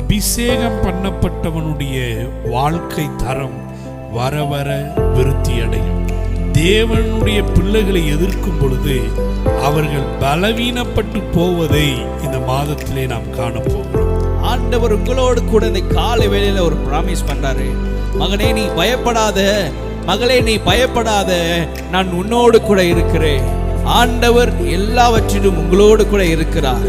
அபிஷேகம் பண்ணப்பட்டவனுடைய வாழ்க்கை தரம் வர வர விருத்தி அடையும். தேவனுடைய பிள்ளைகளை எதிர்க்கும் பொழுது அவர்கள் பலவீனப்பட்டு போவதை இந்த மாதத்திலே நாம் காணப்போகிறோம். ஆண்டவர் உங்களோடு கூட இந்த காலை வேளையில ஒரு ப்ராமிஸ் பண்றாரு. மகனே நீ பயப்படாத, மகளே நீ பயப்படாத, நான் உன்னோடு கூட இருக்கிறேன். ஆண்டவர் எல்லாவற்றிலும் உங்களோடு கூட இருக்கிறார்.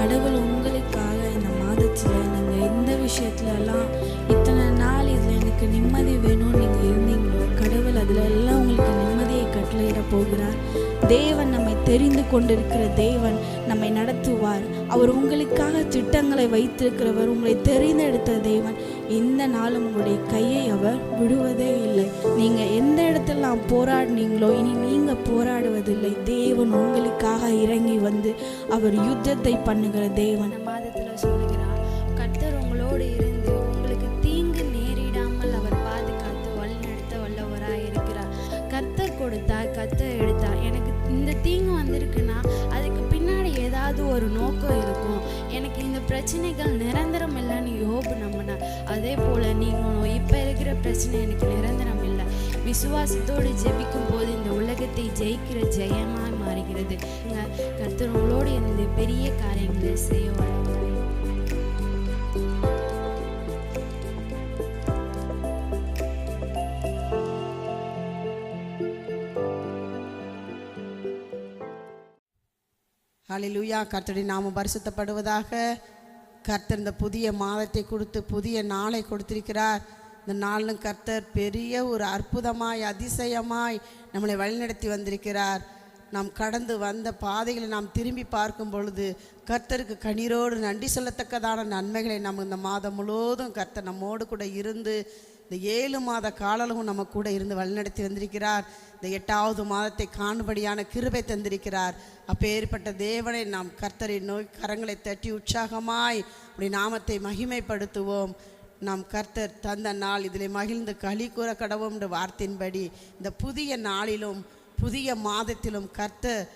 கடவுள் உங்களுக்காக இந்த மாதத்துல நீங்க எந்த விஷயத்துல எல்லாம் இத்தனை நாள் இதுல எனக்கு நிம்மதி வேணும்னு நீங்க இருந்தீங்களோ, கடவுள் அதுல எல்லாம் உங்களுக்கு நிம்மதியை கட்டளையிட போகிறார். தேவன் நம்மை தெரிந்து கொண்டிருக்கிற தேவன் நம்மை நடத்துவார். அவர் உங்களுக்காக திட்டங்களை வைத்திருக்கிறவர், உங்களை தெரிந்தெடுத்த தேவன். எந்த நாளும் உங்களுடைய கையை அவர் விடுவதே இல்லை. நீங்க எந்த இடத்தெல்லாம் போராடினீங்களோ இனி நீங்க போராடுவதில்லை. தேவன் உங்களுக்காக இறங்கி வந்து அவர் யுத்தத்தை பண்ணுகிற தேவன். மாதத்துல சொல்லுகிறார், கர்த்தர் உங்களோடு இருந்து உங்களுக்கு தீங்கு நேரிடாமல் அவர் பாதுகாத்து வழிநடத்த வல்லவராய் இருக்கிறார். கர்த்தர் கொடுத்தார், கர்த்தர் எடுத்தார். எனக்கு இந்த தீங்கு வந்திருக்குன்னா அதுக்கு பின்னாடி ஏதாவது ஒரு நோக்கம் இருக்கும். எனக்கு இந்த பிரச்சனைகள் நிரந்தரம் இல்லைன்னு யோபு நம்பினார். அதே போல நீங்களும் இப்ப இருக்கிற பிரச்சனை எனக்கு நிரந்தரம் இல்லை. விசுவாசத்தோடு ஜெபிக்கும் போது இந்த உலகத்தை ஜெயிக்கிற ஜெயமாய் மாறுகிறது. கர்த்தர் உங்களோடு இந்த பெரிய காரியங்களை செய்ய வல்லவராய். ஹல்லேலூயா. கர்த்தருடைய நாமம் பரிசுத்தப்படுவதாக. கர்த்தர் இந்த புதிய மாதத்தை கொடுத்து புதிய நாளை கொடுத்திருக்கிறார். இந்த நாளும் கர்த்தர் பெரிய ஒரு அற்புதமாய் அதிசயமாய் நம்மளை வழிநடத்தி வந்திருக்கிறார். நாம் கடந்து வந்த பாதைகளை நாம் திரும்பி பார்க்கும் பொழுது கர்த்தருக்கு கண்ணீரோடு நன்றி சொல்லத்தக்கதான நன்மைகளை நம்ம இந்த மாதம் முழுவதும் கர்த்தர் நம்மோடு கூட இருந்து இந்த 7 மாத காலமும் நம்ம கூட இருந்து வழிநடத்தி வந்திருக்கிறார். இந்த 8வது மாதத்தை காணும்படியான கிருபை தந்திருக்கிறார். அப்பேற்பட்ட தேவனை நாம் கர்த்தரை நோக்கி கரங்களை தட்டி உற்சாகமாய் அப்படி நாமத்தை மகிமைப்படுத்துவோம். நாம் கர்த்தர் தந்த நாள் இதில் மகிழ்ந்து களி கூற கடவோம் என்ற வார்த்தையின்படி இந்த புதிய நாளிலும் புதிய மாதத்திலும் கர்த்தர்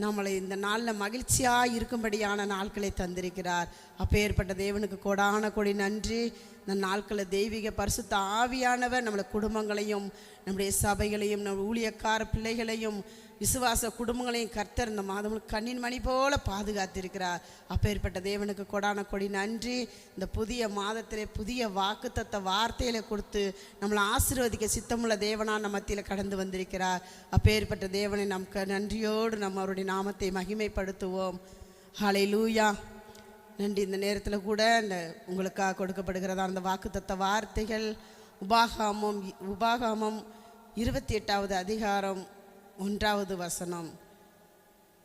நம்மளை இந்த நாளில் மகிழ்ச்சியாக இருக்கும்படியான நாட்களை தந்திருக்கிறார். அப்பேற்பட்ட தேவனுக்கு கொடான கொடி நன்றி. இந்த நாட்களில் தெய்வீக பரிசுத்த ஆவியானவர் நம்மளை குடும்பங்களையும் நம்முடைய சபைகளையும் நம்ம ஊழியக்கார பிள்ளைகளையும் விசுவாச குடும்பங்களையும் கர்த்தர் இந்த மாதம் கண்ணின் மணி போல பாதுகாத்திருக்கிறார். அப்பேற்பட்ட தேவனுக்கு கொடான கொடி நன்றி. இந்த புதிய மாதத்திலே புதிய வாக்குத்தத்த வார்த்தைகளை கொடுத்து நம்மளை ஆசீர்வதிக்க சித்தமுள்ள தேவனா நம்ம மத்தியில் கடந்து வந்திருக்கிறார். அப்பேற்பட்ட தேவனை நம் நன்றியோடு நம்ம அவருடைய நாமத்தை மகிமைப்படுத்துவோம். ஹல்லேலூயா. நன்றி. இந்த நேரத்தில் கூட இந்த உங்களுக்காக கொடுக்கப்படுகிறதா அந்த வாக்குத்தத்த வார்த்தைகள் உபாகமம் 28வது அதிகாரம் 1வது வசனம்.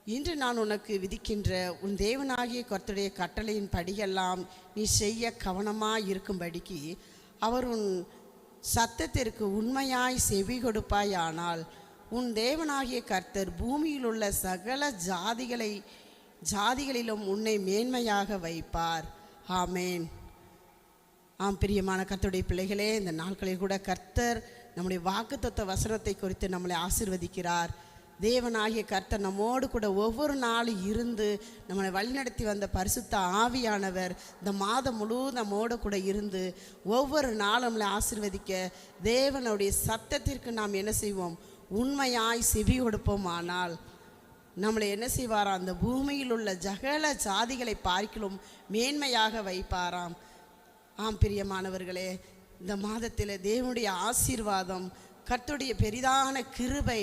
இன்று நான் உனக்கு விதிக்கின்ற உன் தேவனாகிய கர்த்தருடைய கட்டளையின் படியெல்லாம் நீ செய்ய கவனமாய் இருக்கும்படிக்கு அவர் உன் சத்தத்திற்கு உண்மையாய் செவி கொடுப்பாயானால் உன் தேவனாகிய கர்த்தர் பூமியில் உள்ள சகல ஜாதிகளிலும் உன்னை மேன்மையாக வைப்பார். ஆமேன். ஆம், பிரியமான கர்த்தருடைய பிள்ளைகளே, இந்த நாட்களில் கூட கர்த்தர் நம்முடைய வாக்குத்தத்த வசனத்தை குறித்து நம்மளை ஆசீர்வதிக்கிறார். தேவனாகிய கர்த்தர் நம்மோடு கூட ஒவ்வொரு நாளும் இருந்து நம்மளை வழிநடத்தி வந்த பரிசுத்த ஆவியானவர் இந்த மாதம் முழுவதும் நம்மோடு கூட இருந்து ஒவ்வொரு நாளும் நம்மளை ஆசீர்வதிக்க தேவனுடைய சத்தத்திற்கு நாம் என்ன செய்வோம்? உண்மையாய் செவி கொடுப்போம். ஆனால் நம்மளை என்ன செய்வாராம்? அந்த பூமியில் உள்ள சகல ஜாதிகளை பார்க்கிலும் மேன்மையாக வைப்பாராம். ஆம், பிரியமானவர்களே, இந்த மாதத்தில் தேவனுடைய ஆசீர்வாதம், கர்த்தருடைய பெரிதான கிருபை,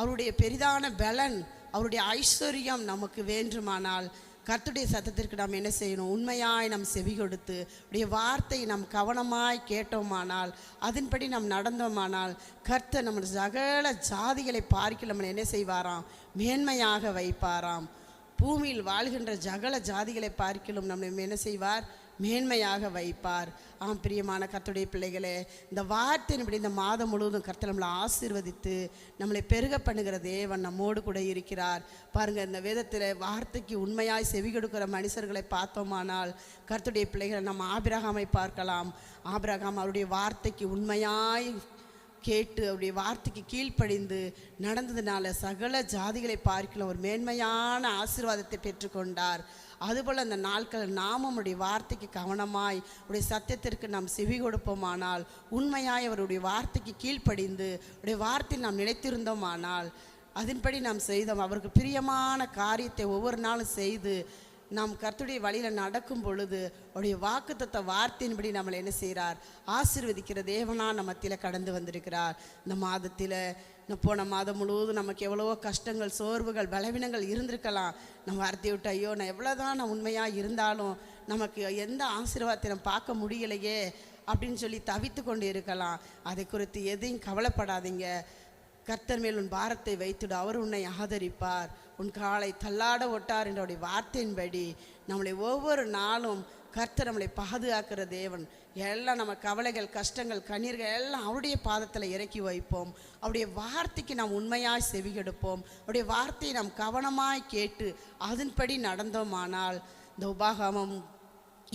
அவருடைய பெரிதான பலன், அவருடைய ஐஸ்வர்யம் நமக்கு வேண்டுமானால் கர்த்தருடைய சத்தத்திற்கு நாம் என்ன செய்யணும்? உண்மையாய் நாம் செவி கொடுத்து உடைய வார்த்தை நாம் கவனமாய் கேட்டோமானால் அதன்படி நாம் நடந்தோமானால் கர்த்தர் நம்ம சகல ஜாதிகளை பார்க்க நம்மளை என்ன செய்வாராம்? மேன்மையாக வைப்பாராம். பூமியில் வாழ்கின்ற சகல ஜாதிகளை பார்க்கிலும் நம்மை என்ன செய்வார்? மேன்மையாக வைப்பார். ஆம் பிரியமான கர்த்தருடைய பிள்ளைகளே, இந்த வார்த்தையின்படி இந்த மாதம் முழுவதும் கர்த்தர் நம்மளை ஆசீர்வதித்து நம்மளை பெருக பண்ணுகிற தேவன் நம்மோடு கூட இருக்கிறார். பாருங்கள், இந்த வேதத்தில் வார்த்தைக்கு உண்மையாய் செவி கொடுக்கிற மனுஷர்களை பார்த்தோமானால் கர்த்தருடைய பிள்ளைகளை நம்ம ஆபிரகாமை பார்க்கலாம். ஆபிரகாம் அவருடைய வார்த்தைக்கு உண்மையாய் கேட்டு அவருடைய வார்த்தைக்கு கீழ்ப்படிந்து நடந்ததுனால சகல ஜாதிகளை பார்க்கலாம் ஒரு மேன்மையான ஆசீர்வாதத்தை பெற்றுக்கொண்டார். அதுபோல் அந்த நாட்கள் நாம் அவருடைய வார்த்தைக்கு கவனமாய் அவருடைய சத்தியத்திற்கு நாம் செவி கொடுப்போமானால், உண்மையாய் அவருடைய வார்த்தைக்கு கீழ்ப்படிந்து அவருடைய வார்த்தையில் நாம் நிலைத்திருந்தோமானால், அதன்படி நாம் செய்தோம் அவருக்கு பிரியமான காரியத்தை ஒவ்வொரு நாளும் செய்து நாம் கர்த்தருடைய வழியில் நடக்கும் பொழுது அவருடைய வாக்குத்தத்த வார்த்தையின்படி நம்மளை என்ன செய்கிறார், ஆசீர்வதிக்கிற தேவனாக நம்ம மத்தியில் கடந்து வந்திருக்கிறார். இந்த மாதத்தில் போன மாதம் முழுவதும் நமக்கு எவ்வளவோ கஷ்டங்கள், சோர்வுகள், பலவீனங்கள் இருந்திருக்கலாம். நம்ம வார்த்தையை விட்டு ஐயோ நான் எவ்வளோதான் நான் உண்மையாக இருந்தாலும் நமக்கு எந்த ஆசீர்வாதத்தை நம்ம பார்க்க முடியலையே அப்படின்னு சொல்லி தவித்து கொண்டு இருக்கலாம். அதை குறித்து எதையும் கவலைப்படாதீங்க. கர்த்தர் மேல் உன் பாரத்தை வைத்துடு, அவர் உன்னை ஆதரிப்பார். உன் காலை தள்ளாட ஒட்டார் என்றுடைய வார்த்தையின்படி நம்மளை ஒவ்வொரு நாளும் கர்த்தர் நம்மளை பாதுகாக்கிற தேவன். எல்லாம் நம்ம கவலைகள், கஷ்டங்கள், கண்ணீர்கள் எல்லாம் அவருடைய பாதத்தில் இறக்கி வைப்போம். அவருடைய வார்த்தைக்கு நாம் உண்மையாய் செவிகெடுப்போம். அவருடைய வார்த்தையை நாம் கவனமாய் கேட்டு அதன்படி நடந்தோமானால், இந்த உபாகமம்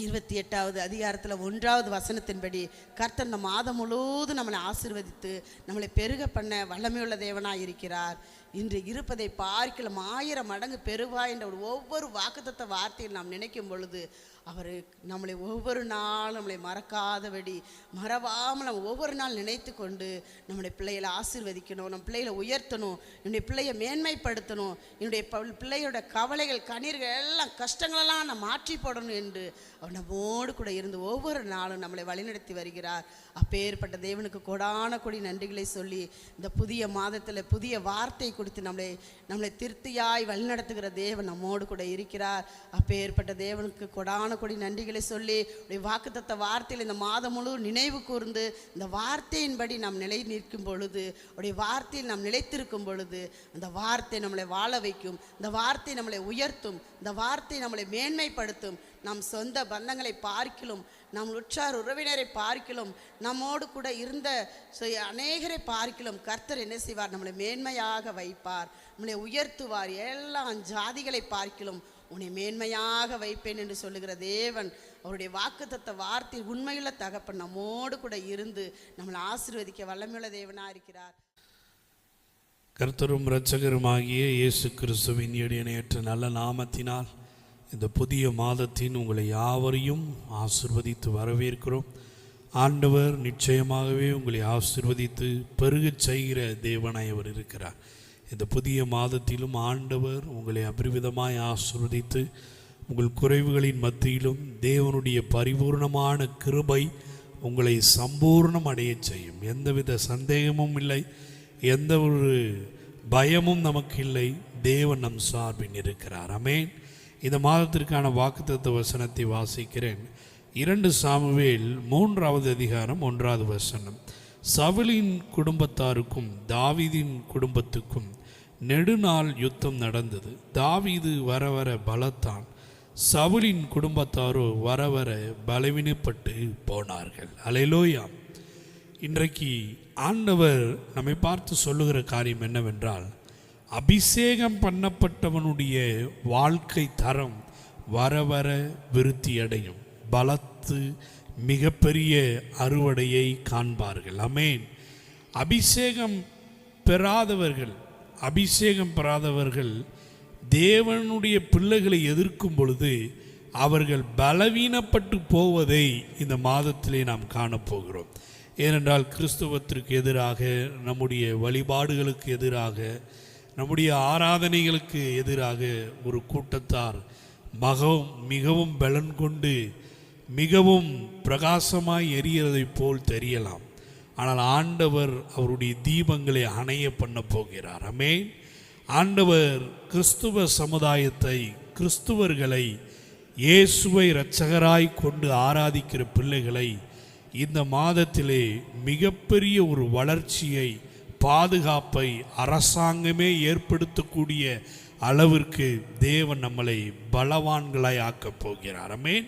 28வது அதிகாரத்தில் 1வது வசனத்தின்படி கர்த்தர் இந்த மாதம் முழுவதும் நம்மளை ஆசீர்வதித்து நம்மளை பெருக பண்ண வல்லமையுள்ள தேவனாக இருக்கிறார். இன்று இருப்பதை பார்க்கலாம் 1000 மடங்கு பெருவாய் என்ற ஒவ்வொரு வாக்குத்தத்த வார்த்தையில் நாம் நினைக்கும் பொழுது அவர் நம்மளை ஒவ்வொரு நாளும் நம்மளை மறக்காதபடி மறவாமல் நம்ம ஒவ்வொரு நாள் நினைத்து கொண்டு நம்முடைய பிள்ளைகளை ஆசீர்வதிக்கணும், நம்ம பிள்ளைகளை உயர்த்தணும், என்னுடைய பிள்ளையை மேன்மைப்படுத்தணும், என்னுடைய பிள்ளையோட கவலைகள், கண்ணீர்கள் எல்லாம் கஷ்டங்களெல்லாம் நம்ம மாற்றி போடணும் என்று அவர் நம்மோடு கூட இருந்து ஒவ்வொரு நாளும் நம்மளை வழிநடத்தி வருகிறார். அப்பேற்பட்ட தேவனுக்கு கொடான கொடி நன்றிகளை சொல்லி இந்த புதிய மாதத்தில் புதிய வார்த்தை கொடுத்து நம்மளை திருப்தியாய் வழிநடத்துகிற தேவன் நம்மோடு கூட இருக்கிறார். அப்பேற்பட்ட தேவனுக்கு கொடான கொடி நன்றிகளை சொல்லி வாக்குத்தத்த வார்த்தையில் இந்த மாதம் முழு நினைவு கூர்ந்து இந்த வார்த்தையின்படி நாம் நிலை நிற்கும் பொழுது, உடைய வார்த்தையில் நாம் நிலைத்திருக்கும் பொழுது அந்த வார்த்தை நம்மளை வாழ வைக்கும், இந்த வார்த்தை நம்மளை உயர்த்தும், இந்த வார்த்தை நம்மளை மேன்மைப்படுத்தும். நம் சொந்த பந்தங்களை பார்க்கிலும், நம் உற்றார் உறவினரை பார்க்கிலும், நம்மோடு கூட இருந்த அநேகரை பார்க்கிலும் கர்த்தர் என்ன செய்வார், நம்மளை மேன்மையாக வைப்பார், நம்மளை உயர்த்துவார். எல்லா ஜாதிகளை பார்க்கிலும் உன்னை மேன்மையாக வைப்பேன் என்று சொல்லுகிற தேவன், அவருடைய வாக்குத்தத்த வார்த்தை உண்மையுள்ள தகப்பன் நம்மோடு கூட இருந்து நம்மளை ஆசீர்வதிக்க வல்லமையுள்ள தேவனாக இருக்கிறார். கர்த்தரும் இரட்சகருமாகிய இயேசு கிறிஸ்துவின் எளியனையற்ற நல்ல நாமத்தினால் இந்த புதிய மாதத்தின் உங்களை யாவரையும் ஆசீர்வதித்து வரவேற்கிறோம். ஆண்டவர் நிச்சயமாகவே உங்களை ஆசீர்வதித்து பெருகச் செய்கிற தேவனாய் அவர் இருக்கிறார். இந்த புதிய மாதத்திலும் ஆண்டவர் உங்களை அபரிவிதமாய் ஆசீர்வதித்து உங்கள் குறைவுகளின் மத்தியிலும் தேவனுடைய பரிபூர்ணமான கிருபை உங்களை சம்பூர்ணம் அடைய செய்யும். எந்தவித சந்தேகமும் இல்லை, எந்த ஒரு பயமும் நமக்கு இல்லை. தேவன் நம் சார்பில் இருக்கிறார். ஆமென். இந்த மாதத்திற்கான வாக்குத்தத்த வசனத்தை வாசிக்கிறேன். 2 சாமுவேல் 3வது அதிகாரம் 1வது வசனம். சவுலின் குடும்பத்தாருக்கும் தாவீதின் குடும்பத்துக்கும் நெடுநாள் யுத்தம் நடந்தது. தாவீது வர வர பலத்தான், சவுலின் குடும்பத்தாரோ வர வர பலவீனப்பட்டு போனார்கள். அல்லேலூயா. இன்றைக்கு ஆண்டவர் நம்மை பார்த்து சொல்லுகிற காரியம் என்னவென்றால், அபிஷேகம் பண்ணப்பட்டவனுடைய வாழ்க்கை தரம் வர வர விருத்தி அடையும், பலத்து மிகப்பெரிய அறுவடையை காண்பார்கள். ஆமென். அபிஷேகம் பெறாதவர்கள் தேவனுடைய பிள்ளைகளை எதிர்க்கும் பொழுது அவர்கள் பலவீனப்பட்டு போவதை இந்த மாதத்திலே நாம் காணப்போகிறோம். ஏனென்றால் கிறிஸ்தவத்திற்கு எதிராக, நம்முடைய வழிபாடுகளுக்கு எதிராக, நம்முடைய ஆராதனைகளுக்கு எதிராக ஒரு கூட்டத்தார் மிகவும் பலன் கொண்டு மிகவும் பிரகாசமாய் எரியறதை போல் தெரியலாம். ஆனால் ஆண்டவர் அவருடைய தீபங்களை அணைய பண்ண போகிறார். ஆமென். ஆண்டவர் கிறிஸ்துவ சமுதாயத்தை, கிறிஸ்துவர்களை, இயேசுவை இரட்சகராய் கொண்டு ஆராதிக்கிற பிள்ளைகளை இந்த மாதத்திலே மிகப்பெரிய ஒரு வளர்ச்சியை, பாதுகாப்பை அரசாங்கமே ஏற்படுத்தக்கூடிய அளவிற்கு தேவன் நம்மளை பலவான்களாய் ஆக்கப் போகிறார். ஆமென்.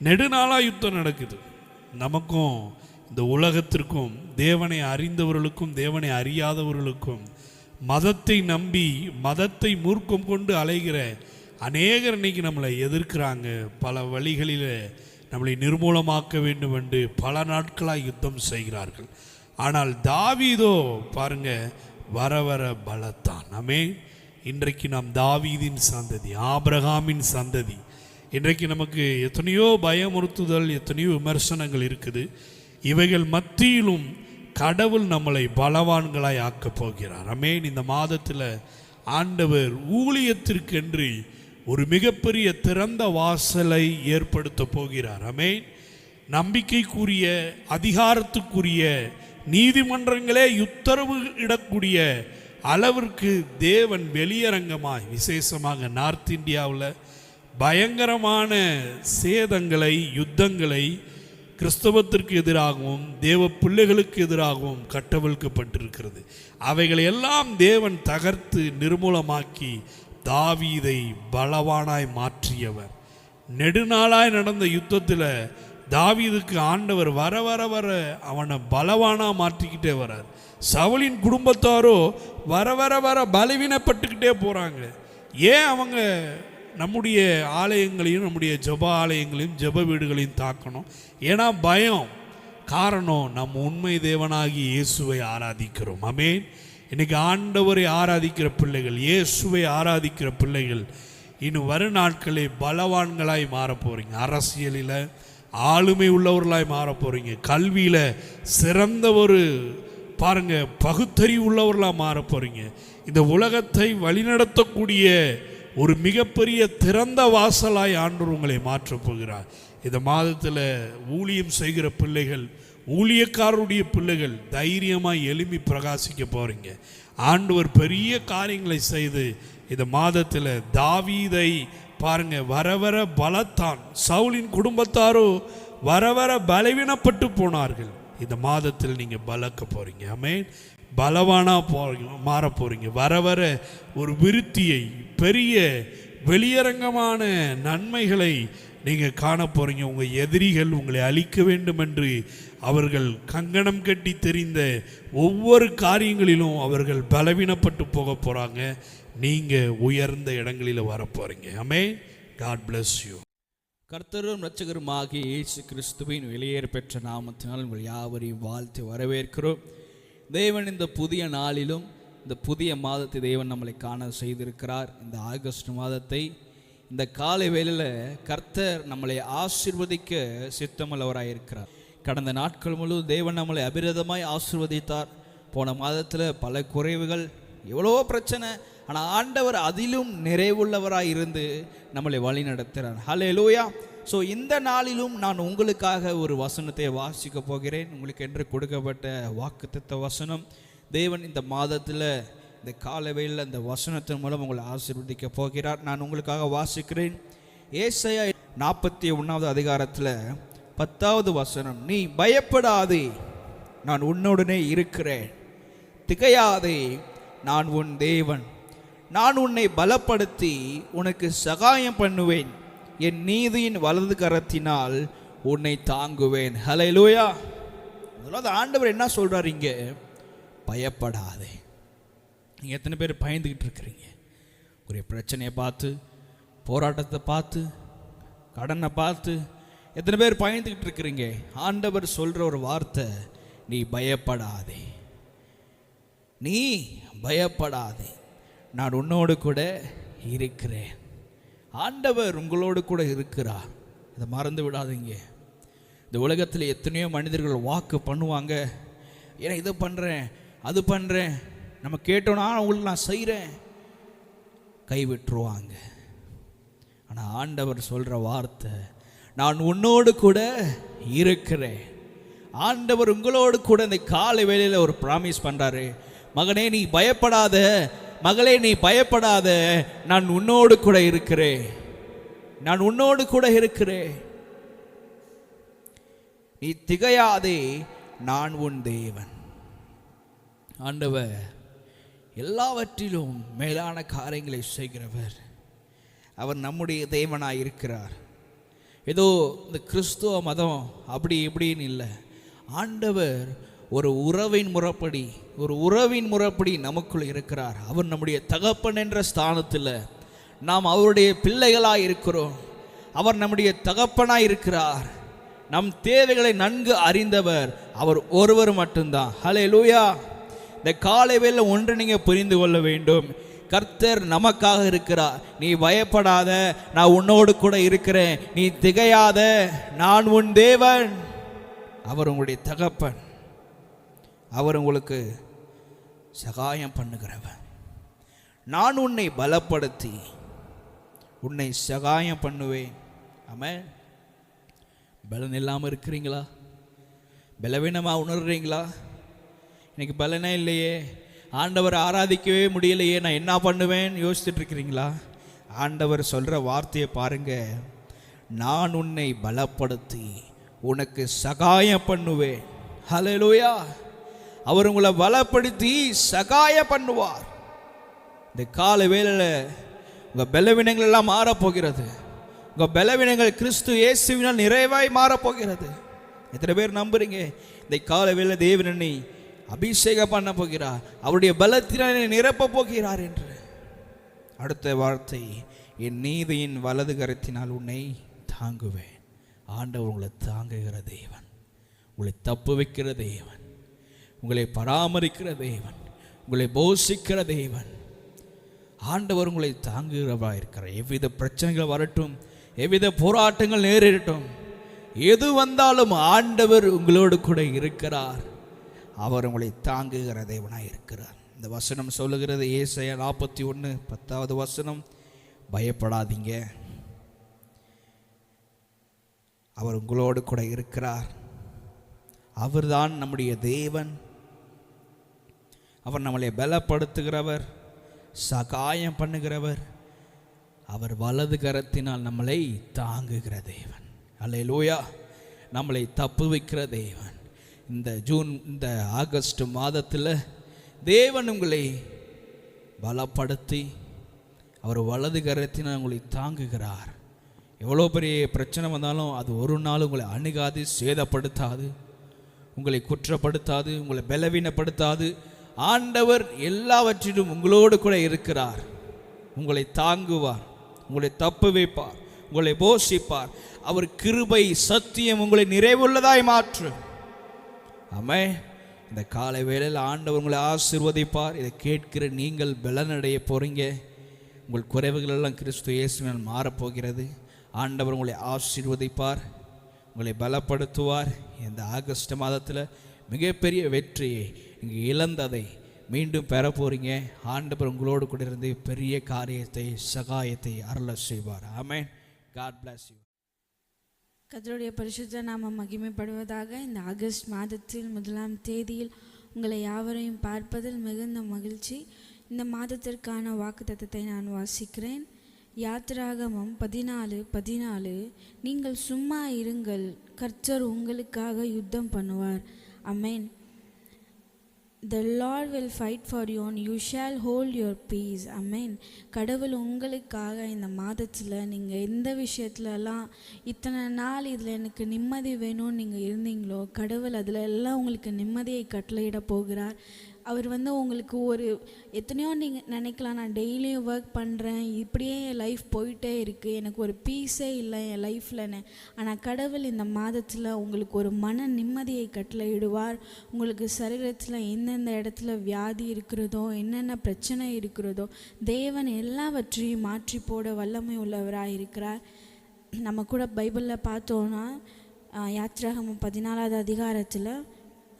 நெடுநாளாக யுத்தம் நடக்குது. நமக்கும் இந்த உலகத்திற்கும், தேவனை அறிந்தவர்களுக்கும் தேவனை அறியாதவர்களுக்கும், மதத்தை நம்பி மதத்தை மூர்க்கம் கொண்டு அலைகிற அநேகர் இன்னைக்கு நம்மளை எதிர்க்கிறாங்க. பல வழிகளில் நம்மளை நிர்மூலமாக்க வேண்டும் என்று பல நாட்களாக யுத்தம் செய்கிறார்கள். ஆனால் தாவீதோ பாருங்க, வர வர பலத்தான். ஆமென். இன்றைக்கு நாம் தாவீதின் சந்ததி, ஆபிரகாமின் சந்ததி. இன்றைக்கு நமக்கு எத்தனையோ பயமுறுத்துதல், எத்தனையோ விமர்சனங்கள் இருக்குது. இவைகள் மத்தியிலும் கடவுள் நம்மளை பலவான்களாய் ஆக்கப் போகிறார். ஆமென். இந்த மாதத்தில் ஆண்டவர் ஊழியத்திற்கென்று ஒரு மிகப்பெரிய திறந்த வாசலை ஏற்படுத்த போகிறார். ஆமென். நம்பிக்கைக்குரிய, அதிகாரத்துக்குரிய நீதிமன்றங்களே உத்தரவு இடக்கூடிய அளவிற்கு தேவன் வெளியரங்கமாய், விசேஷமாக நார்த் இந்தியாவில் பயங்கரமான சேதங்களை, யுத்தங்களை கிறிஸ்தவத்திற்கு எதிராகவும் தேவ பிள்ளைகளுக்கு எதிராகவும் கட்டவிழ்க்கப்பட்டிருக்கிறது. அவைகளை எல்லாம் தேவன் தகர்த்து நிர்மூலமாக்கி தாவீதை பலவானாய் மாற்றியவர். நெடுநாளாய் நடந்த யுத்தத்தில் தாவீதுக்கு ஆண்டவர் வர வர வர அவனை பலவானாக மாற்றிக்கிட்டே வரார். சவுலின் குடும்பத்தாரோ வர வர வர பலவீனப்பட்டுக்கிட்டே போகிறாங்க. ஏன் அவங்க நம்முடைய ஆலயங்களையும் நம்முடைய ஜெப ஆலயங்களையும் ஜெப வீடுகளையும் தாக்கணும்? ஏன்னா பயம். காரணம், நம் உண்மை தேவனாகி இயேசுவை ஆராதிக்கிறோம். ஆமென். இன்னைக்கு ஆண்டவரை ஆராதிக்கிற பிள்ளைகள், இயேசுவை ஆராதிக்கிற பிள்ளைகள் இன்னும் வரும் நாட்களே பலவான்களாய் மாற போகிறீங்க. அரசியலில் ஆளுமை உள்ளவர்களாய் மாற போகிறீங்க. கல்வியில் சிறந்த ஒரு பாருங்க பகுத்தறிவு உள்ளவர்களாக மாற போகிறீங்க. இந்த உலகத்தை வழிநடத்தக்கூடிய ஒரு மிகப்பெரிய திறந்த வாசலாய் ஆண்டவர் உங்களை மாற்றப் போகிறார். இந்த மாதத்தில் ஊழியம் செய்கிற பிள்ளைகள், ஊழியக்காரருடைய பிள்ளைகள் தைரியமாக எழும்பி பிரகாசிக்க போகிறீங்க. ஆண்டவர் பெரிய காரியங்களை செய்து இந்த மாதத்தில் தாவீதை பாருங்க வர வர பலத்தான். சவுலின் குடும்பத்தாரோ வர வர பலவீனப்பட்டு போனார்கள். இந்த மாதத்தில் நீங்கள் பலக்க போகிறீங்க. ஆமென். பலவானா போகிறீங்க, மாற போகிறீங்க. வர வர ஒரு விருத்தியை, பெரிய வெளியரங்கமான நன்மைகளை நீங்கள் காண போகிறீங்க. உங்கள் எதிரிகள் உங்களை அழிக்க வேண்டும் என்று அவர்கள் கங்கணம் கட்டி தெரிந்த ஒவ்வொரு காரியங்களிலும் அவர்கள் பலவீனப்பட்டு போக போகிறாங்க. நீங்கள் உயர்ந்த இடங்களில் வர போகிறீங்க. ஆமென். God bless you. கர்த்தரும் இரட்சகருமாகிய இயேசு கிறிஸ்துவின் வெளியேற பெற்ற நாமத்தினால் உங்கள் யாவரையும் வாழ்த்து வரவேற்கிறோம். தேவன் இந்த புதிய நாளிலும், இந்த புதிய மாதத்தை தேவன் நம்மளை காண செய்திருக்கிறார். இந்த ஆகஸ்ட் மாதத்தை இந்த காலை வேளையில் கர்த்தர் நம்மளை ஆசீர்வதிக்க சித்தமுள்ளவராயிருக்கிறார். கடந்த நாட்கள் முழுவதும் தேவன் நம்மளை அபிரதமாய் ஆசீர்வதித்தார். போன மாதத்தில் பல குறைவுகள், எவ்வளோ பிரச்சனை, ஆனால் ஆண்டவர் அதிலும் நிறைவுள்ளவராக இருந்து நம்மளை வழி நடத்துகிறார். ஹல்லேலூயா. ஸோ இந்த நாளிலும் நான் உங்களுக்காக ஒரு வசனத்தை வாசிக்க போகிறேன். உங்களுக்கு என்று கொடுக்கப்பட்ட வாக்குத்தத்த வசனம். தேவன் இந்த மாதத்தில் இந்த காலவேளையில் இந்த வசனத்தின் மூலம் உங்களை ஆசீர்வதிக்க போகிறார். நான் உங்களுக்காக வாசிக்கிறேன். ஏசாயா 41வது அதிகாரத்தில் 10வது வசனம். நீ பயப்படாதே, நான் உன்னுடனே இருக்கிறேன். திகையாதே, நான் உன் தேவன். நான் உன்னை பலப்படுத்தி உனக்கு சகாயம் பண்ணுவேன். என் நீதியின் வலது கரத்தினால் உன்னை தாங்குவேன். ஹல்லேலூயா. அதாவது ஆண்டவர் என்ன சொல்றாரு இங்கே? பயப்படாதே. நீங்கள் எத்தனை பேர் பயந்துக்கிட்டு இருக்கிறீங்க? ஒரு பிரச்சனையை பார்த்து, போராட்டத்தை பார்த்து, கடனை பார்த்து எத்தனை பேர் பயந்துக்கிட்டு இருக்கிறீங்க? ஆண்டவர் சொல்கிற ஒரு வார்த்தை, நீ பயப்படாதே, நீ பயப்படாதே, நான் உன்னோடு கூட இருக்கிறேன். ஆண்டவர் உங்களோடு கூட இருக்கிறார். இதை மறந்து விடாதீங்க. இந்த உலகத்தில் எத்தனையோ மனிதர்கள் வாக்கு பண்ணுவாங்க, ஏன்னா இதை பண்ணுறேன், அது பண்ணுறேன், நம்ம கேட்டோன்னா அவங்களுக்கு நான் செய்கிறேன், கைவிட்டுருவாங்க. ஆனால் ஆண்டவர் சொல்கிற வார்த்தை, நான் உன்னோடு கூட இருக்கிறேன். ஆண்டவர் உங்களோடு கூட இந்த காலை வேளையில் ஒரு ப்ராமிஸ் பண்ணுறாரு. மகனே நீ பயப்படாத, மகளே நீ பயப்படாத, நான் உன்னோடு கூட இருக்கிறேன், நான் உன்னோடு கூட இருக்கிறேன். நீ திகையாதே, நான் உன் தேவன். ஆண்டவர் எல்லாவற்றிலும் மேலான காரியங்களை செய்கிறவர். அவர் நம்முடைய தேவனாய் இருக்கிறார். ஏதோ இந்த கிறிஸ்துவ மதம் அப்படி இப்படின்னு இல்லை. ஆண்டவர் ஒரு உறவின் முறைப்படி நமக்குள் இருக்கிறார். அவர் நம்முடைய தகப்பன் என்ற ஸ்தானத்தில் நாம் அவருடைய பிள்ளைகளாக இருக்கிறோம். அவர் நம்முடைய தகப்பனாக இருக்கிறார். நம் தேவைகளை நன்கு அறிந்தவர் அவர் ஒருவர் மட்டும்தான். ஹல்லேலூயா. இந்த காலை வேளை ஒன்று நீங்கள் புரிந்து கொள்ள வேண்டும். கர்த்தர் நமக்காக இருக்கிறார். நீ பயப்படாத, நான் உன்னோடு கூட இருக்கிறேன். நீ திகையாத, நான் உன் தேவன். அவர் உங்களுடைய தகப்பன். அவர் உங்களுக்கு சகாயம் பண்ணுகிறவன். நான் உன்னை பலப்படுத்தி உன்னை சகாயம் பண்ணுவேன். ஆமென். பலன் இல்லாமல் இருக்கிறீங்களா? பலவீனமாக உணர்றீங்களா? இன்னைக்கு பலனே இல்லையே, ஆண்டவர் ஆராதிக்கவே முடியலையே, நான் என்ன பண்ணுவேன் யோசிச்சுட்டு இருக்கிறீங்களா? ஆண்டவர் சொல்கிற வார்த்தையை பாருங்க. நான் உன்னை பலப்படுத்தி உனக்கு சகாயம் பண்ணுவேன். ஹல்லேலூயா. அவர் உங்களை பலப்படுத்தி சகாயம் பண்ணுவார். இந்த கால வேளையில் உங்கள் பலவீனங்கள் எல்லாம் மாறப்போகிறது. உங்கள் பலவீனங்கள் கிறிஸ்து இயேசுவினால் நிறைவாய் மாறப்போகிறது. எத்தனை பேர் நம்புறீங்க? இந்த கால வேளை தேவன் என்னை அபிஷேகம் பண்ண போகிறார், அவருடைய பலத்தினால் என்னை நிரப்ப போகிறார் என்று. அடுத்த வார்த்தை, என் நீதியின் வலது கரத்தினால் உன்னை தாங்குவேன். ஆண்டவர் உங்களை தாங்குகிற தேவன், உங்களை தப்பு வைக்கிற தேவன், உங்களை பராமரிக்கிற தேவன், உங்களை போஷிக்கிற தேவன். ஆண்டவர் உங்களை தாங்குகிறவராக இருக்கிறார். எவ்வித பிரச்சனைகள் வரட்டும், எவ்வித போராட்டங்கள் நேரிடட்டும், எது வந்தாலும் ஆண்டவர் உங்களோடு கூட இருக்கிறார். அவர் உங்களை தாங்குகிற தேவனாக இருக்கிறார். இந்த வசனம் சொல்லுகிறது, ஏசாயா 41:10 வசனம், பயப்படாதீங்க, அவர் உங்களோடு கூட இருக்கிறார். அவர்தான் நம்முடைய தேவன். அவர் நம்மளை பலப்படுத்துகிறவர், சகாயம் பண்ணுகிறவர். அவர் வலது கரத்தினால் நம்மளை தாங்குகிற தேவன். அல்லேலூயா. நம்மளை தப்பு வைக்கிற தேவன். இந்த ஆகஸ்ட் மாதத்தில் தேவன் உங்களை பலப்படுத்தி அவர் வலது கரத்தினால் உங்களை தாங்குகிறார். எவ்வளோ பெரிய பிரச்சனை வந்தாலும் அது ஒரு நாள் உங்களை அணுகாது, சேதப்படுத்தாது, உங்களை குற்றப்படுத்தாது, உங்களை பலவீனப்படுத்தாது. ஆண்டவர் எல்லாவற்றிலும் உங்களோடு கூட இருக்கிறார். உங்களை தாங்குவார், உங்களை தப்பு வைப்பார், உங்களை போஷிப்பார். அவர் கிருபை சத்தியம் உங்களை நிறைவுள்ளதாய் மாற்றும். ஆமென். இந்த காலை வேளையில் ஆண்டவர் உங்களை ஆசீர்வதிப்பார். இதை கேட்கிற நீங்கள் பலனடைய போகிறீங்க. உங்கள் குறைவுகள் எல்லாம் கிறிஸ்து இயேசுவினால் மாறப்போகிறது. ஆண்டவர் உங்களை ஆசீர்வதிப்பார், உங்களை பலப்படுத்துவார். இந்த ஆகஸ்ட் மாதத்தில் மிகப்பெரிய வெற்றியை, இங்கே இழந்ததை மீண்டும் பெற போகிறீங்க. ஆண்டவர் உங்களோடு கூட இருந்து பெரிய காரியத்தை, சகாயத்தை அருள செய்வார். ஆமென். God bless you. கர்த்தருடைய பரிசுத்த நாமம் மகிமைப்படுவதாக. இந்த ஆகஸ்ட் மாதத்தில் 1ஆம் தேதியில் உங்களை யாவரையும் பார்ப்பதில் மிகுந்த மகிழ்ச்சி. இந்த மாதத்திற்கான வாக்குத்தத்தத்தை நான் வாசிக்கிறேன். யாத்திராகமம் 14:14, நீங்கள் சும்மா இருங்கள், கர்த்தர் உங்களுக்காக யுத்தம் பண்ணுவார். அமேன். The Lord will fight for you and you shall hold your peace. அமேன். கடவுள் உங்களுக்காக இந்த மாதத்தில் நீங்கள் எந்த விஷயத்துலலாம் இத்தனை நாள் இதில் எனக்கு நிம்மதி வேணும்னு நீங்கள் இருந்தீங்களோ, கடவுள் அதில் எல்லாம் உங்களுக்கு நிம்மதியை கட்டளையிட போகிறார். அவர் உங்களுக்கு ஒரு எத்தனையோ நீங்கள் நினைக்கலாம், நான் டெய்லியும் ஒர்க் பண்ணுறேன், இப்படியே என் லைஃப் போயிட்டே இருக்குது, எனக்கு ஒரு பீஸே இல்லை என் லைஃப்லன்னு. ஆனால் கடவுள் இந்த மாதத்தில் உங்களுக்கு ஒரு மன நிம்மதியை கட்டளையிடுவார். உங்களுக்கு சரீரத்தில் எந்தெந்த இடத்துல வியாதி இருக்கிறதோ, என்னென்ன பிரச்சனை இருக்கிறதோ, தேவன் எல்லாவற்றையும் மாற்றி போட வல்லமை உள்ளவராக இருக்கிறார். நம்ம கூட பைபிளில் பார்த்தோன்னா யாத்திராகமம் 14வது அதிகாரத்தில்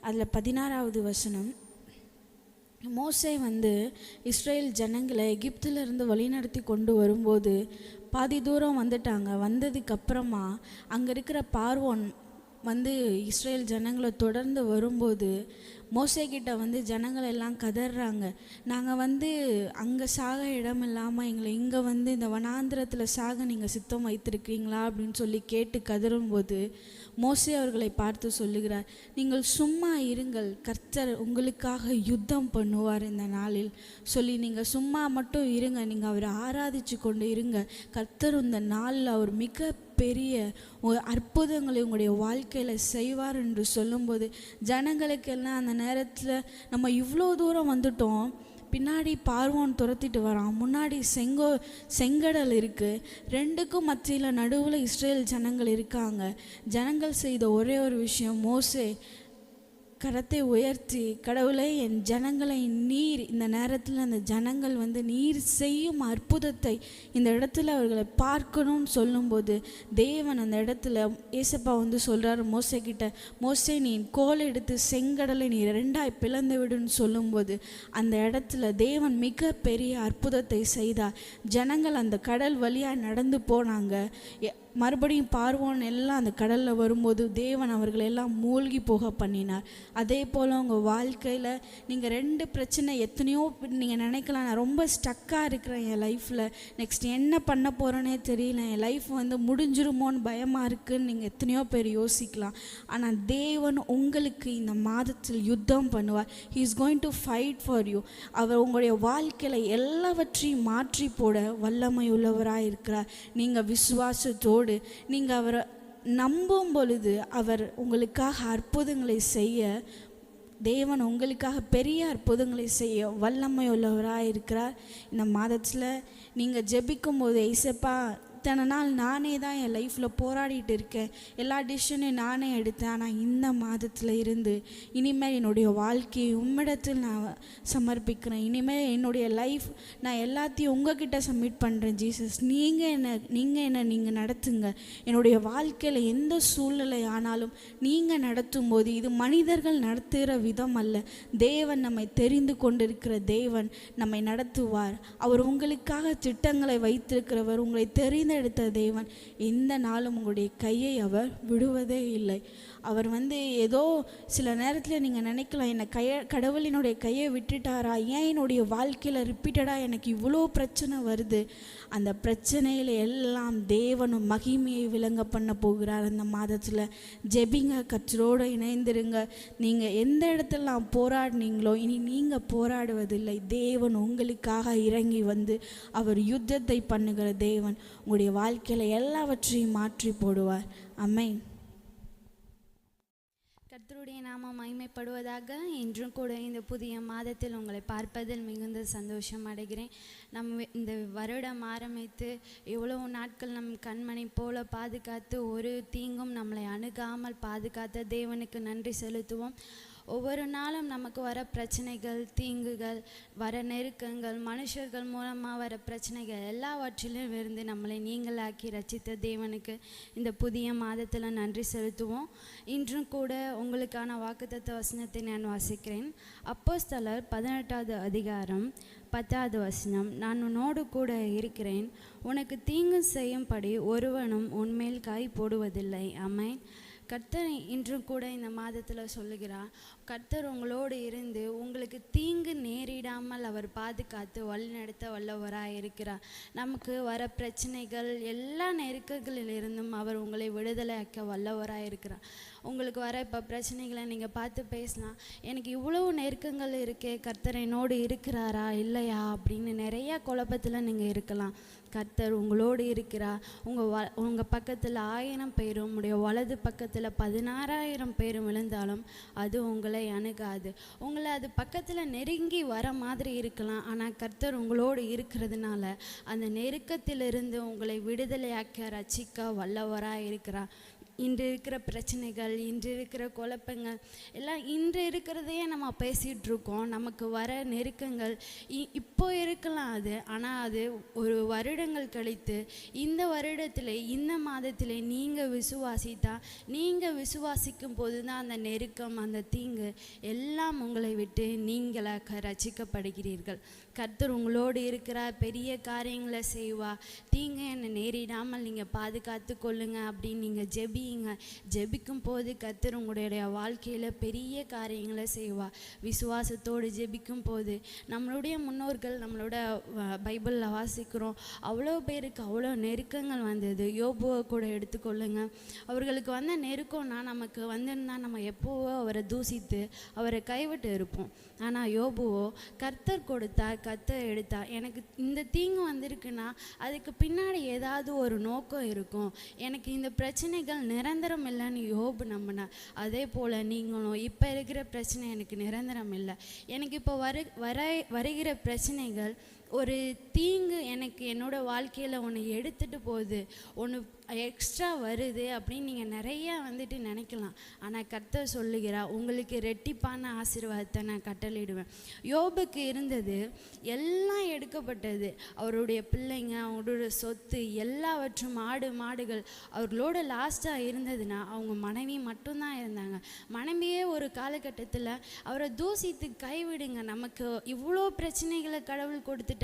அதில் 16வது வசனம், மோசே இஸ்ரேல் ஜனங்களை எகிப்திலிருந்து வழிநடத்தி கொண்டு வரும்போது பாதி தூரம் வந்துட்டாங்க. வந்ததுக்கப்புறமா அங்கே இருக்கிற பார்வோன் இஸ்ரேல் ஜனங்களை தொடர்ந்து வரும்போது மோசே கிட்ட வந்து ஜனங்கள் எல்லாம் கதறாங்க, நாங்கள் வந்து அங்கே சாக இடம் இல்லாமல் எங்களை இங்கே வந்து இந்த வனாந்திரத்தில் சாக நீங்கள் சித்தம் வைத்திருக்கீங்களா அப்படின்னு சொல்லி கேட்டு கதறும்போது மோசே அவர்களை பார்த்து சொல்லுகிறார், நீங்கள் சும்மா இருங்கள், கர்த்தர் உங்களுக்காக யுத்தம் பண்ணுவார் இந்த நாளில் சொல்லி நீங்கள் சும்மா மட்டும் இருங்க, நீங்கள் அவரை ஆராதிச்சு கொண்டு இருங்க. கர்த்தர் இந்த நாளில் அவர் மிக பெரிய அற்புதங்களை உங்களுடைய வாழ்க்கையில் செய்வார் என்று சொல்லும்போது ஜனங்களுக்கெல்லாம் அந்த நேரத்தில் நம்ம இவ்வளோ தூரம் வந்துட்டோம், பின்னாடி பார்வோன் துரத்திட்டு வரான், முன்னாடி செங்கடல் இருக்குது, ரெண்டுக்கும் மத்தியில் நடுவில் இஸ்ரேல் ஜனங்கள் இருக்காங்க. ஜனங்கள் செய்த ஒரே ஒரு விஷயம், மோசே கரத்தை உயர்த்தி, கடவுளை என் ஜனங்களை நீர் இந்த நேரத்தில் அந்த ஜனங்கள் வந்து நீர் செய்யும் அற்புதத்தை இந்த இடத்துல அவர்களை பார்க்கணும்னு சொல்லும்போது தேவன் அந்த இடத்துல ஏசப்பா வந்து சொல்கிறார் மோசே கிட்ட, மோசே நீ கோல் எடுத்து செங்கடலை நீ ரெண்டாய் பிளந்து விடுன்னு சொல்லும்போது அந்த இடத்துல தேவன் மிக பெரிய அற்புதத்தை செய்தார். ஜனங்கள் அந்த கடல் வழியாக நடந்து போனாங்க. மறுபடியும் பார்வோன் எல்லாம் அந்த கடலில் வரும்போது தேவன் அவர்களை எல்லாம் மூழ்கி போக பண்ணினார். அதே போல் உங்கள் வாழ்க்கையில் நீங்கள் ரெண்டு பிரச்சனை எத்தனையோ நீங்கள் நினைக்கலாம், நான் ரொம்ப ஸ்டக்காக இருக்கிறேன் என் லைஃப்பில், நெக்ஸ்ட் என்ன பண்ண போகிறேனே தெரியல, என் லைஃப் வந்து முடிஞ்சிருமோன்னு பயமாக இருக்குதுன்னு நீங்கள் எத்தனையோ பேர் யோசிக்கலாம். ஆனால் தேவன் உங்களுக்கு இந்த மாதத்தில் யுத்தம் பண்ணுவார். He is going to fight for you. அவர் உங்களுடைய வாழ்க்கையில் எல்லாவற்றையும் மாற்றி போட வல்லமை உள்ளவராக இருக்கிறார். நீங்கள் விசுவாசத்தோடு நீங்கள் அவரை நம்பும் பொழுது அவர் உங்களுக்காக அற்புதங்களை செய்ய, தேவன் உங்களுக்காக பெரிய அற்புதங்களை செய்ய வல்லமை உள்ளவராக இருக்கிறார். இந்த மாதத்தில் நீங்கள் ஜெபிக்கும் போது ஏசப்பா இத்தனை நாள் நானே தான் என் லைஃப்பில் போராடிட்டு இருக்கேன், எல்லா டிசிஷனையும் நானே எடுத்தேன், ஆனால் இந்த மாதத்தில் இருந்து இனிமேல் என்னுடைய வாழ்க்கையை உம்மிடத்தில் நான் சமர்ப்பிக்கிறேன். இனிமேல் என்னுடைய லைஃப் நான் எல்லாத்தையும் உங்ககிட்ட சப்மிட் பண்ணுறேன் ஜீசஸ். நீங்கள் என்ன நடத்துங்க. என்னுடைய வாழ்க்கையில் எந்த சூழ்நிலை ஆனாலும் நீங்கள் நடத்தும் போது இது மனிதர்கள் நடத்துகிற விதம் அல்ல, தேவன் நம்மை தெரிந்து கொண்டிருக்கிற தேவன் நம்மை நடத்துவார். அவர் உங்களுக்காக திட்டங்களை வைத்திருக்கிறவர், உங்களை தெரிந்து எடுத்த தேவன். எந்த நாளும் உங்களுடைய கையை அவர் விடுவதே இல்லை. அவர் வந்து ஏதோ சில நேரத்தில் நீங்கள் நினைக்கலாம், என்னை கடவுளினுடைய கையை விட்டுட்டாரா, ஏன் என்னுடைய வாழ்க்கையில் ரிப்பீட்டடாக எனக்கு இவ்வளோ பிரச்சனை வருது. அந்த பிரச்சனையில் எல்லாம் தேவனும் மகிமையை விளங்க பண்ண போகிறார். அந்த மாதத்தில் ஜெபிங்க, கர்த்தரோடு இணைந்திருங்க. நீங்கள் எந்த இடத்துலாம் போராடினீங்களோ இனி நீங்கள் போராடுவதில்லை. தேவன் உங்களுக்காக இறங்கி வந்து அவர் யுத்தத்தை பண்ணுகிற தேவன் உங்களுடைய வாழ்க்கையில் எல்லாவற்றையும் மாற்றி போடுவார். ஆமென். கர்த்தருடைய நாமம் மகிமைப்படுவதாக. இன்றும் கூட இந்த புதிய மாதத்தில் உங்களை பார்ப்பதில் மிகுந்த சந்தோஷம் அடைகிறேன். இந்த வருடம் ஆரம்பித்து எவ்வளவு நாட்கள் நம் கண்மணி போல பாதுகாத்து ஒரு தீங்கும் நம்மளை அணுகாமல் பாதுகாத்த தேவனுக்கு நன்றி செலுத்துவோம். ஒவ்வொரு நாளும் நமக்கு வர பிரச்சனைகள், தீங்குகள், வர நெருக்கங்கள், மனுஷர்கள் மூலமாக வர பிரச்சனைகள் எல்லாவற்றிலும் இருந்து நம்மளை நீங்களாக்கி ரட்சித்த தேவனுக்கு இந்த புதிய மாதத்தில் நன்றி செலுத்துவோம். இன்றும் கூட உங்களுக்கான வாக்குத்தத்த வசனத்தை நான் வாசிக்கிறேன். அப்போஸ்தலர் 18வது அதிகாரம் 10வது வசனம், நான் உன்னோடு கூட இருக்கிறேன், உனக்கு தீங்கு செய்யும்படி ஒருவனும் உன்மேல் கை போடுவதில்லை. ஆமென். கர்த்தர் இன்றும் கூட இந்த மாதத்தில் சொல்லுகிறார், கர்த்தர் உங்களோடு இருந்து உங்களுக்கு தீங்கு நேரிடாமல் அவர் பாதுகாத்து வழிநடத்த வல்லவராக இருக்கிறார். நமக்கு வர பிரச்சனைகள் எல்லா நெருக்கங்களிலிருந்தும் அவர் உங்களை விடுதலையாக்க வல்லவராக இருக்கிறார். உங்களுக்கு வர இப்போ பிரச்சனைகளை நீங்கள் பார்த்து பேசலாம், எனக்கு இவ்வளவு நெருக்கங்கள் இருக்கே, கர்த்தர் என்னோடு இருக்கிறாரா இல்லையா அப்படின்னு நிறையா குழப்பத்தில் நீங்கள் இருக்கலாம். கர்த்தர் உங்களோடு இருக்கிறார். உங்கள் பக்கத்தில் 1000 பேரும் உங்களுடைய வலது பக்கத்தில் 16,000 பேரும் விழுந்தாலும் அது உங்களை அணுகாது. உங்களை அது பக்கத்தில் நெருங்கி வர மாதிரி இருக்கலாம், ஆனால் கர்த்தர் உங்களோடு இருக்கிறதுனால அந்த நெருக்கத்திலிருந்து உங்களை விடுதலையாக்க ரட்சிக்க வல்லவராக இருக்கிறார். இன்று இருக்கிற பிரச்சனைகள், இன்று இருக்கிற குழப்பங்கள் எல்லாம் இன்று இருக்கிறதையே நம்ம பேசிகிட்டு இருக்கோம். நமக்கு வர நெருக்கங்கள் இப்போ இருக்கலாம் அது, ஆனால் அது ஒரு வருடங்கள் கழித்து இந்த வருடத்தில் இந்த மாதத்தில் நீங்கள் விசுவாசித்தா, நீங்கள் விசுவாசிக்கும் போது தான் அந்த நெருக்கம், அந்த தீங்கு எல்லாம் உங்களை விட்டு நீங்களாக ரட்சிக்கப்படுகிறீர்கள். கர்த்தர் உங்களோடு இருக்கிறார், பெரிய காரியங்களை செய்வா, தீங்கு என்னை நேரிடாமல் நீங்கள் பாதுகாத்து கொள்ளுங்க அப்படின்னு நீங்கள் ஜெபி ஜெபியுங்க. ஜெபிக்கும் போது கர்த்தர் உங்களுடைய வாழ்க்கையில் பெரிய காரியங்களை செய்வார். விசுவாசத்தோடு ஜெபிக்கும் போது நம்மளுடைய முன்னோர்கள் நம்மளோட பைபிளில் வாசிக்கிறோம், அவ்வளோ பேருக்கு அவ்வளோ நெருக்கங்கள் வந்தது. யோபுவை கூட எடுத்துக்கொள்ளுங்க. அவர்களுக்கு வந்த நெருக்கம்னா நமக்கு வந்திருந்தா நம்ம எப்போவோ அவரை தூசித்து அவரை கைவிட்டு இருப்போம். ஆனால் யோபுவோ கர்த்தர் கொடுத்தார், கர்த்தர் எடுத்தார். எனக்கு இந்த தீங்கு வந்திருக்குன்னா அதுக்கு பின்னாடி ஏதாவது ஒரு நோக்கம் இருக்கும். எனக்கு இந்த பிரச்சனைகள் நிரந்தரம் இல்லைன்னு யோபு நம்பினார். அதே போல் நீங்களும் இப்போ இருக்கிற பிரச்சனை எனக்கு நிரந்தரம் இல்லை, எனக்கு இப்போ வருகிற பிரச்சனைகள் ஒரு தீங்கு எனக்கு என்னோடய வாழ்க்கையில் ஒன்று எடுத்துகிட்டு போகுது, ஒன்று எக்ஸ்ட்ரா வருது அப்படின்னு நீங்கள் நிறையா நினைக்கலாம். ஆனால் கர்த்தர் சொல்லுகிறார், உங்களுக்கு ரெட்டிப்பான ஆசீர்வாதத்தை நான் கட்டளையிடுவேன். யோபுக்கு இருந்தது எல்லாம் எடுக்கப்பட்டது. அவருடைய பிள்ளைங்க, அவங்களோட சொத்து எல்லாவற்றும், ஆடு மாடுகள். அவர்களோட லாஸ்ட்டாக இருந்ததுன்னா அவங்க மனைவி மட்டும்தான் இருந்தாங்க. மனைவியே ஒரு காலகட்டத்தில் அவரை தூசித்து கைவிடுங்க, நமக்கு இவ்வளோ பிரச்சனைகளை கடவுள் கொடுத்துட்டாரு.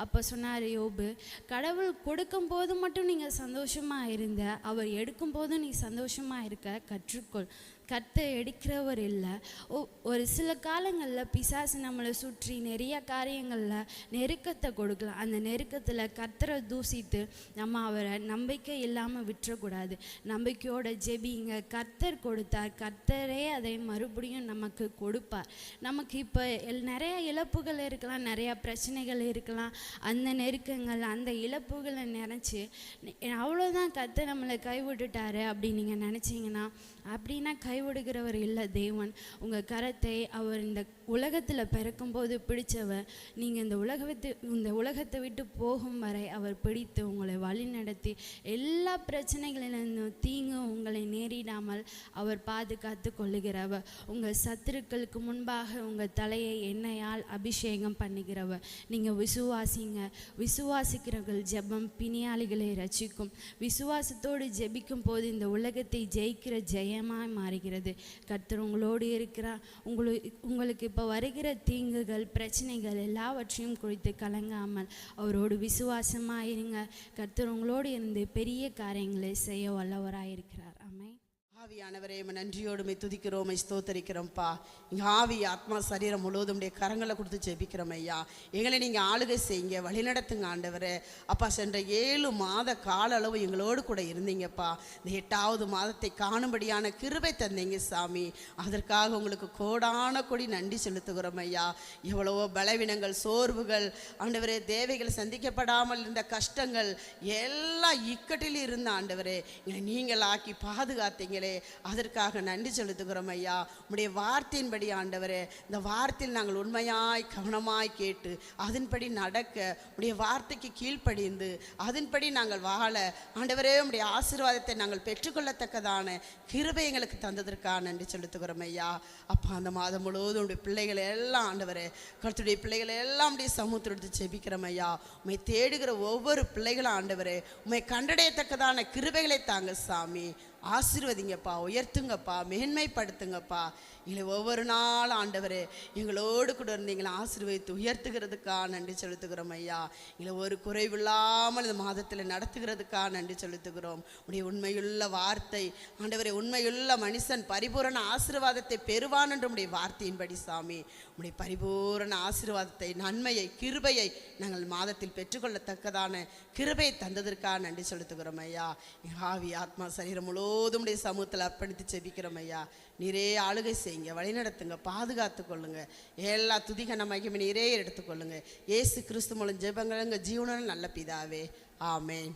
அப்போ சொன்னார் யோபு, கடவுள் கொடுக்கும் போது மட்டும் நீங்கள் சந்தோஷமாக இருந்த, அவர் எடுக்கும் போதும் நீ சந்தோஷமாக இருக்க கற்றுக்கொள். கர்த்தர் எடுக்கிறவர் இல்லை. ஒரு சில காலங்களில் பிசாசு நம்மளை சுற்றி நிறைய காரியங்களில் நெருக்கத்தை கொடுக்கலாம். அந்த நெருக்கத்தில் கர்த்தரை தூசித்து நம்ம அவரை நம்பிக்கை இல்லாமல் விட்டுறக்கூடாது. நம்பிக்கையோட ஜெபிங்க. கர்த்தர் கொடுத்தார், கர்த்தரே அதை மறுபடியும் நமக்கு கொடுப்பார். நமக்கு இப்போ நிறைய இழப்புகள் இருக்கலாம், நிறையா பிரச்சனைகள் இருக்கலாம். அந்த நெருக்கங்கள், அந்த இழப்புகளை நினச்சி அவ்வளோதான் கர்த்தர் நம்மளை கைவிட்டுட்டாரு அப்படின்னு நீங்கள் நினச்சிங்கன்னா, அப்படின்னா கைவிடுகிறவர் இல்லை தேவன். உங்கள் கரத்தை அவர் இந்த உலகத்தில் பிறக்கும்போது பிடிச்சவர். நீங்கள் இந்த உலகத்தை விட்டு போகும் வரை அவர் பிடித்து உங்களை வழி நடத்தி எல்லா பிரச்சனைகளிலிருந்தும் தீங்கு உங்களை நேரிடாமல் அவர் பாதுகாத்து கொள்ளுகிறவர். உங்கள் சத்துருக்களுக்கு முன்பாக உங்கள் தலையை எண்ணெயால் அபிஷேகம் பண்ணுகிறவர். நீங்கள் விசுவாசிங்க. விசுவாசிக்கிறவர்கள் ஜெபம் பிணியாளிகளை ரட்சிக்கும். விசுவாசத்தோடு ஜெபிக்கும் போது இந்த உலகத்தை ஜெயிக்கிற ஜெயமாய் மாறுகிறது. கர்த்தர் உங்களோடு இருக்கிறார். உங்களுக்கு இப்போ வருகிற தீங்குகள், பிரச்சனைகள் எல்லாவற்றையும் குறித்து கலங்காமல் அவரோடு விசுவாசமாயிருங்க. கர்த்தர் உங்களோடு இருந்து பெரிய காரியங்களை செய்ய வல்லவராயிருக்கிறார். ஆமென். ஆவியானவரே, நன்றியோடுமை துதிக்கிறோமை ஸ்தோத்தரிக்கிறோம்ப்பா. எங்கள் ஆவி ஆத்மா சரீரம் முழுவதும் கரங்களை கொடுத்து ஜெபிக்கிறோம் ஐயா. எங்களை நீங்கள் ஆளுகை செய்யுங்க, வழிநடத்துங்க ஆண்டவரே. அப்பா, சென்ற 7 மாத கால அளவு எங்களோடு கூட இருந்தீங்கப்பா. இந்த 8வது மாதத்தை காணும்படியான கிருபை தந்தீங்க சாமி. அதற்காக உங்களுக்கு கோடான கொடி நன்றி செலுத்துகிறோம் ஐயா. எவ்வளவோ பலவீனங்கள், சோர்வுகள் ஆண்டவரே, தேவைகள் சந்திக்கப்படாமல் இருந்த கஷ்டங்கள் எல்லாம் இக்கட்டில் இருந்த ஆண்டவரே எங்களை நீங்கள் ஆக்கி பாதுகாத்தீங்களே. அதற்காக நன்றி செலுத்துகிறோம் ஐயா. உம்முடைய வார்த்தையின்படி ஆண்டவரே, இந்த வார்த்தையில் நாங்கள் உண்மையாய் கவனமாய் கேட்டு அதன்படி நடக்க, உம்முடைய வார்த்தைக்கு கீழ்ப்படிந்து அதன்படி நாங்கள் வாழ ஆண்டவரே, உம்முடைய ஆசீர்வாதத்தை நாங்கள் பெற்றுக்கொள்ளத்தக்கதான கிருபை எங்களுக்கு தந்ததற்காக நன்றி செலுத்துகிறோம் ஐயா. அப்பா, அந்த மாதம் முழுவதும் உடைய பிள்ளைகளை எல்லாம் ஆண்டவரே, கர்த்தருடைய பிள்ளைகளை எல்லாம் உடைய சமூகத்தை ஜெபிக்கிறோம் ஐயா. உம்மை தேடுகிற ஒவ்வொரு பிள்ளைகளும் ஆண்டவரே, உம்மை கண்டடையத்தக்கதான கிருபைகளை தாங்க சாமி. ஆசீர்வதிங்கப்பா, உயர்த்துங்கப்பா, மேன்மைப்படுத்துங்கப்பா. எங்களை ஒவ்வொரு நாள் ஆண்டவரே எங்களோடு கூட இருந்து எங்களை ஆசீர்வதித்து உயர்த்துகிறதுக்காக நன்றி செலுத்துகிறோம் ஐயா. எங்களை ஒரு குறைவில்லாமல் இந்த மாதத்தில் நடத்துகிறதுக்காக நன்றி செலுத்துகிறோம். உடைய உண்மையுள்ள வார்த்தை ஆண்டவரே, உண்மையுள்ள மனுஷன் பரிபூரண ஆசீர்வாதத்தை பெறுவான் என்று உடைய வார்த்தையின்படி சாமி, உடைய பரிபூரண ஆசீர்வாதத்தை, நன்மையை, கிருபையை நாங்கள் மாதத்தில் பெற்றுக்கொள்ளத்தக்கதான கிருபையை தந்ததற்காக நன்றி செலுத்துகிறோம் ஐயா. ஆவி ஆத்மா சரீரம் முழுவதும் உடைய சமூகத்தில் அர்ப்பணித்து ஜெபிக்கிறோம் ஐயா. நீரே ஆளுகை செய்யுங்க, வழிநடத்துங்க, பாதுகாத்து கொள்ளுங்க. எல்லா துதிக மகிமை நீரே எடுத்துக்கொள்ளுங்க. இயேசு கிறிஸ்து மூலம் ஜெபங்களுங்க ஜீவனும் நல்ல பிதாவே, ஆமேன்.